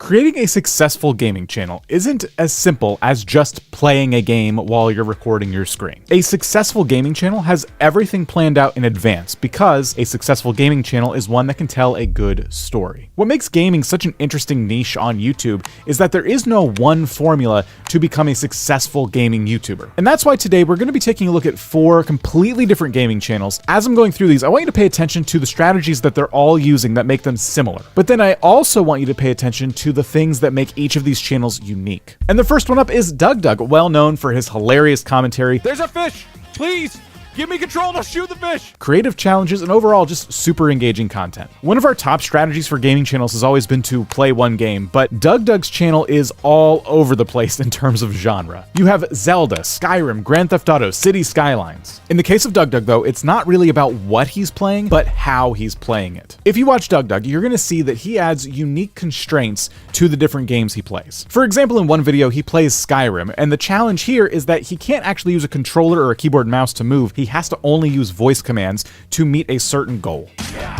Creating a successful gaming channel isn't as simple as just playing a game while you're recording your screen. A successful gaming channel has everything planned out in advance because a successful gaming channel is one that can tell a good story. What makes gaming such an interesting niche on YouTube is that there is no one formula to become a successful gaming YouTuber. And that's why today we're going to be taking a look at 4 completely different gaming channels. As I'm going through these, I want you to pay attention to the strategies that they're all using that make them similar. But then I also want you to pay attention to the things that make each of these channels unique. And the first one up is DougDoug, well known for his hilarious commentary. There's a fish! Please! Give me control and I'll shoot the fish! Creative challenges and overall just super engaging content. One of our top strategies for gaming channels has always been to play one game, but DougDoug's channel is all over the place in terms of genre. You have Zelda, Skyrim, Grand Theft Auto, City Skylines. In the case of DougDoug though, it's not really about what he's playing, but how he's playing it. If you watch DougDoug, you're gonna see that he adds unique constraints to the different games he plays. For example, in one video, he plays Skyrim, and the challenge here is that he can't actually use a controller or a keyboard and mouse to move. He has to only use voice commands to meet a certain goal.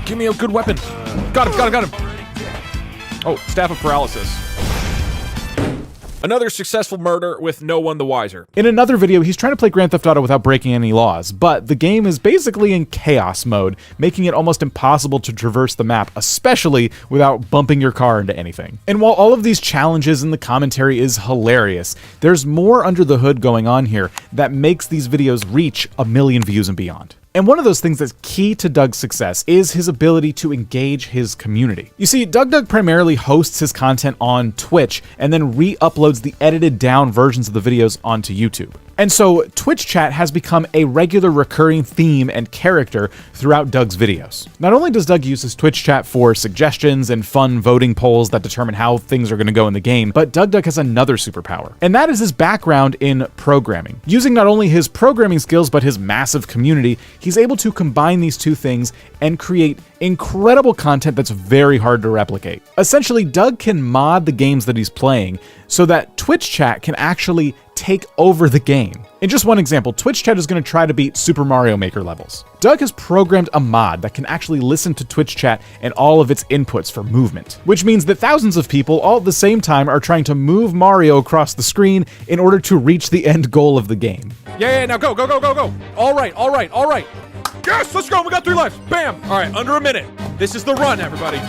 Give me a good weapon. Got him. Oh, Staff of Paralysis. Another successful murder with no one the wiser. In another video, he's trying to play Grand Theft Auto without breaking any laws, but the game is basically in chaos mode, making it almost impossible to traverse the map, especially without bumping your car into anything. And while all of these challenges in the commentary is hilarious, there's more under the hood going on here that makes these videos reach 1 million views and beyond. And one of those things that's key to Doug's success is his ability to engage his community. You see, DougDoug primarily hosts his content on Twitch and then re-uploads the edited down versions of the videos onto YouTube. And so Twitch chat has become a regular recurring theme and character throughout Doug's videos. Not only does Doug use his Twitch chat for suggestions and fun voting polls that determine how things are going to go in the game, but DougDoug has another superpower, and that is his background in programming. Using not only his programming skills, but his massive community, he's able to combine these two things and create incredible content that's very hard to replicate. Essentially, Doug can mod the games that he's playing so that Twitch chat can actually take over the game. In just one example, Twitch chat is going to try to beat Super Mario Maker levels. Doug has programmed a mod that can actually listen to Twitch chat and all of its inputs for movement, which means that thousands of people all at the same time are trying to move Mario across the screen in order to reach the end goal of the game. Yeah, now go. All right. Yes, let's go, we got 3 lives. Bam. All right, under a minute. This is the run, everybody.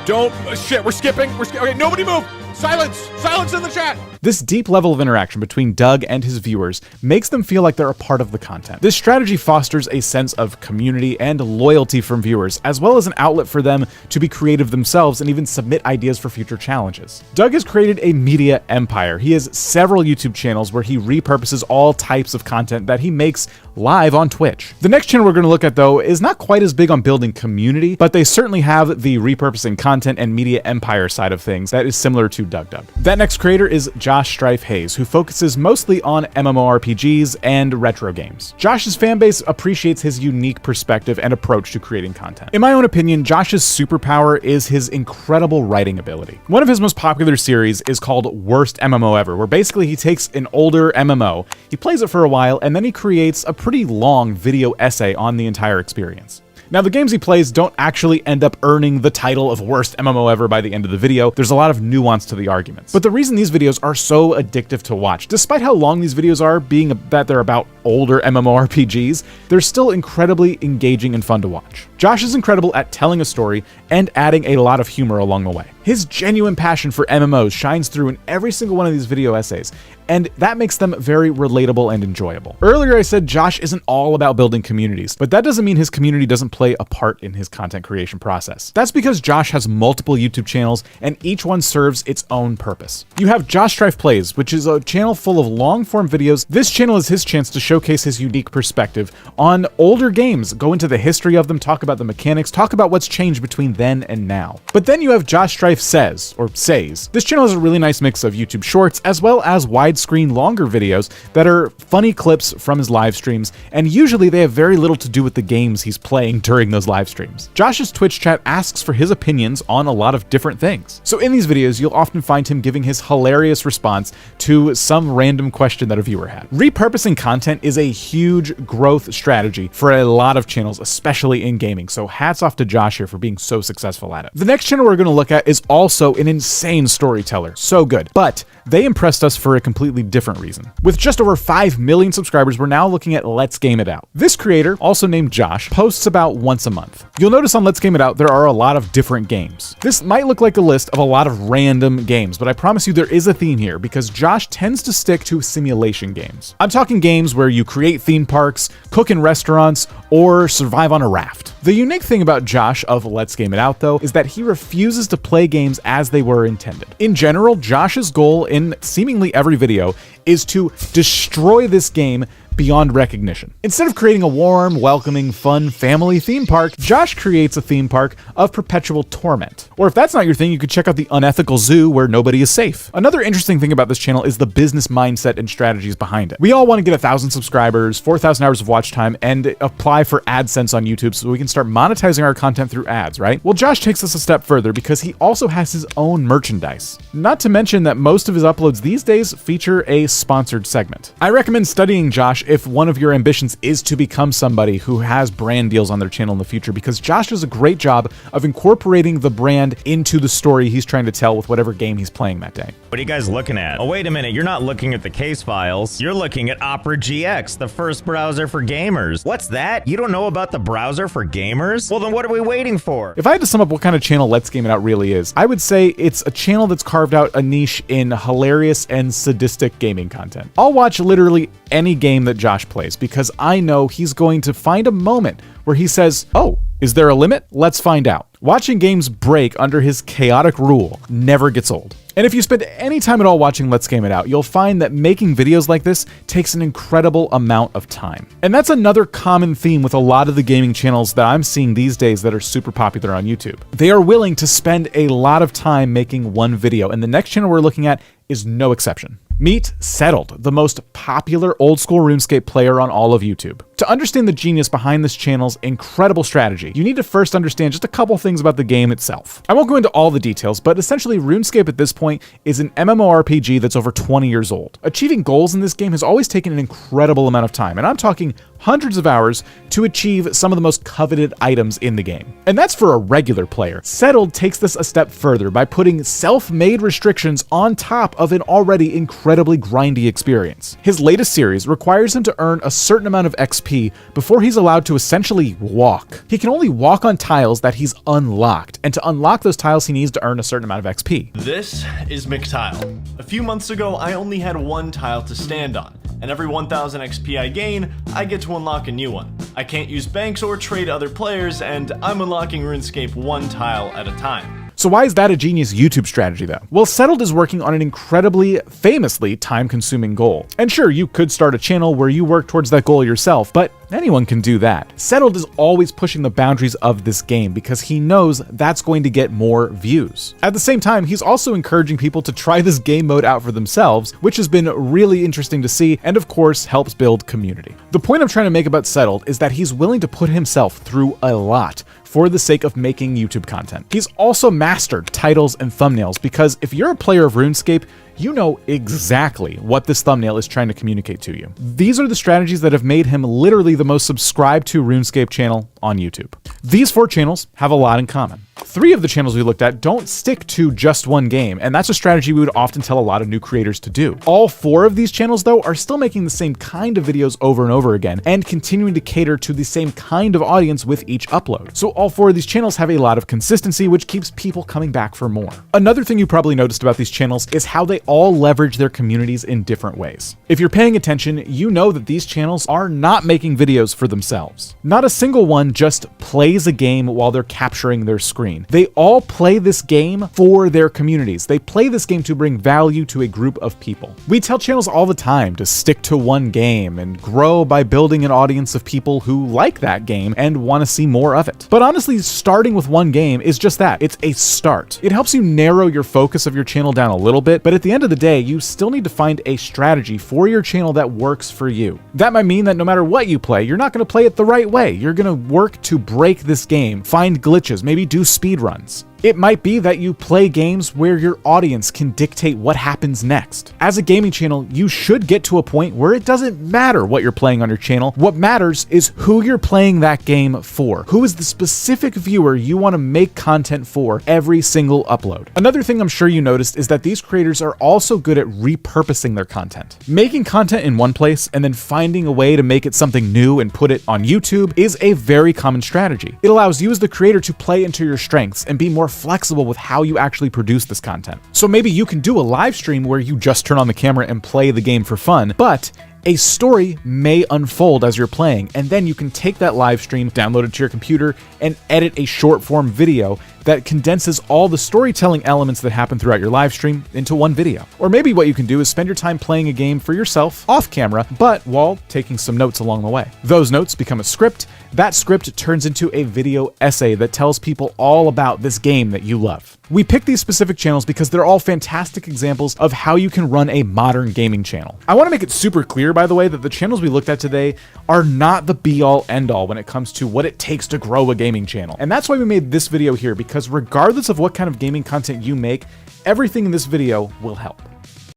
Don't, shit, we're skipping. Okay, nobody move. Silence in the chat. This deep level of interaction between Doug and his viewers makes them feel like they're a part of the content. This strategy fosters a sense of community and loyalty from viewers, as well as an outlet for them to be creative themselves and even submit ideas for future challenges. Doug has created a media empire. He has several YouTube channels where he repurposes all types of content that he makes live on Twitch. The next channel we're going to look at, though, is not quite as big on building community, but they certainly have the repurposing content and media empire side of things that is similar to DougDoug. That next creator is Josh Strife Hayes, who focuses mostly on MMORPGs and retro games. Josh's fanbase appreciates his unique perspective and approach to creating content. In my own opinion, Josh's superpower is his incredible writing ability. One of his most popular series is called Worst MMO Ever, where basically he takes an older MMO, he plays it for a while, and then he creates a pretty long video essay on the entire experience. Now, the games he plays don't actually end up earning the title of Worst MMO Ever by the end of the video. There's a lot of nuance to the arguments. But the reason these videos are so addictive to watch, despite how long these videos are, being that they're about older MMORPGs, they're still incredibly engaging and fun to watch. Josh is incredible at telling a story and adding a lot of humor along the way. His genuine passion for MMOs shines through in every single one of these video essays, and that makes them very relatable and enjoyable. Earlier I said Josh isn't all about building communities, but that doesn't mean his community doesn't play a part in his content creation process. That's because Josh has multiple YouTube channels, and each one serves its own purpose. You have Josh Strife Plays, which is a channel full of long-form videos. This channel is his chance to showcase his unique perspective on older games, go into the history of them, talk about the mechanics, talk about what's changed between then and now. But then you have Josh Strife Says, or Says. This channel has a really nice mix of YouTube shorts, as well as widescreen longer videos that are funny clips from his live streams, and usually they have very little to do with the games he's playing during those live streams. Josh's Twitch chat asks for his opinions on a lot of different things. So in these videos, you'll often find him giving his hilarious response to some random question that a viewer had. Repurposing content content is a huge growth strategy for a lot of channels, especially in gaming. So hats off to Josh here for being so successful at it. The next channel we're going to look at is also an insane storyteller. So good. But they impressed us for a completely different reason. With just over 5 million subscribers, we're now looking at Let's Game It Out. This creator, also named Josh, posts about once a month. You'll notice on Let's Game It Out, there are a lot of different games. This might look like a list of a lot of random games, but I promise you there is a theme here because Josh tends to stick to simulation games. I'm talking games where you create theme parks, cook in restaurants, or survive on a raft. The unique thing about Josh of Let's Game It Out, though, is that he refuses to play games as they were intended. In general, Josh's goal in seemingly every video is to destroy this game beyond recognition. Instead of creating a warm, welcoming, fun family theme park, Josh creates a theme park of perpetual torment. Or if that's not your thing, you could check out the unethical zoo where nobody is safe. Another interesting thing about this channel is the business mindset and strategies behind it. We all want to get 1,000 subscribers, 4,000 hours of watch time, and apply for AdSense on YouTube so we can start monetizing our content through ads, right? Well, Josh takes us a step further because he also has his own merchandise. Not to mention that most of his uploads these days feature a sponsored segment. I recommend studying Josh if one of your ambitions is to become somebody who has brand deals on their channel in the future, because Josh does a great job of incorporating the brand into the story he's trying to tell with whatever game he's playing that day. What are you guys looking at? Oh, wait a minute. You're not looking at the case files. You're looking at Opera GX, the first browser for gamers. What's that? You don't know about the browser for gamers? Well, then what are we waiting for? If I had to sum up what kind of channel Let's Game It Out really is, I would say it's a channel that's carved out a niche in hilarious and sadistic gaming content. I'll watch literally any game that Josh plays because I know he's going to find a moment where he says, "Oh, is there a limit? Let's find out." Watching games break under his chaotic rule never gets old. And if you spend any time at all watching Let's Game It Out, you'll find that making videos like this takes an incredible amount of time. And that's another common theme with a lot of the gaming channels that I'm seeing these days that are super popular on YouTube. They are willing to spend a lot of time making one video, and the next channel we're looking at is no exception. Meet Settled, the most popular old school RuneScape player on all of YouTube. To understand the genius behind this channel's incredible strategy, you need to first understand just a couple things about the game itself. I won't go into all the details, but essentially RuneScape at this point is an MMORPG that's over 20 years old. Achieving goals in this game has always taken an incredible amount of time, and I'm talking hundreds of hours to achieve some of the most coveted items in the game. And that's for a regular player. Settled takes this a step further by putting self-made restrictions on top of an already incredibly grindy experience. His latest series requires him to earn a certain amount of XP before he's allowed to essentially walk. He can only walk on tiles that he's unlocked, and to unlock those tiles he needs to earn a certain amount of XP. This is McTile. A few months ago, I only had one tile to stand on, and every 1000 XP I gain, I get to unlock a new one. I can't use banks or trade other players, and I'm unlocking RuneScape one tile at a time. So why is that a genius YouTube strategy though? Well, Settled is working on an incredibly, famously time-consuming goal. And sure, you could start a channel where you work towards that goal yourself, but anyone can do that. Settled is always pushing the boundaries of this game because he knows that's going to get more views. At the same time, he's also encouraging people to try this game mode out for themselves, which has been really interesting to see and of course helps build community. The point I'm trying to make about Settled is that he's willing to put himself through a lot for the sake of making YouTube content. He's also mastered titles and thumbnails because if you're a player of RuneScape, you know exactly what this thumbnail is trying to communicate to you. These are the strategies that have made him literally the most subscribed to RuneScape channel on YouTube. These 4 channels have a lot in common. 3 of the channels we looked at don't stick to just one game, and that's a strategy we would often tell a lot of new creators to do. All 4 of these channels, though, are still making the same kind of videos over and over again, and continuing to cater to the same kind of audience with each upload. So all 4 of these channels have a lot of consistency, which keeps people coming back for more. Another thing you probably noticed about these channels is how they all leverage their communities in different ways. If you're paying attention, you know that these channels are not making videos for themselves. Not a single one just plays a game while they're capturing their screen. They all play this game for their communities. They play this game to bring value to a group of people. We tell channels all the time to stick to one game and grow by building an audience of people who like that game and want to see more of it. But honestly, starting with one game is just that. It's a start. It helps you narrow your focus of your channel down a little bit, but at the end of the day, you still need to find a strategy for your channel that works for you. That might mean that no matter what you play, you're not going to play it the right way. You're going to work to break this game, find glitches, maybe do speed runs. It might be that you play games where your audience can dictate what happens next. As a gaming channel, you should get to a point where it doesn't matter what you're playing on your channel. What matters is who you're playing that game for. Who is the specific viewer you want to make content for every single upload. Another thing I'm sure you noticed is that these creators are also good at repurposing their content. Making content in one place and then finding a way to make it something new and put it on YouTube is a very common strategy. It allows you as the creator to play into your strengths and be more flexible with how you actually produce this content. So maybe you can do a live stream where you just turn on the camera and play the game for fun, but a story may unfold as you're playing, and then you can take that live stream, download it to your computer, and edit a short form video that condenses all the storytelling elements that happen throughout your live stream into one video. Or maybe what you can do is spend your time playing a game for yourself off camera, but while taking some notes along the way. Those notes become a script. That script turns into a video essay that tells people all about this game that you love. We pick these specific channels because they're all fantastic examples of how you can run a modern gaming channel. I want to make it super clear, by the way, that the channels we looked at today are not the be-all end-all when it comes to what it takes to grow a gaming channel. And that's why we made this video here, because regardless of what kind of gaming content you make, everything in this video will help.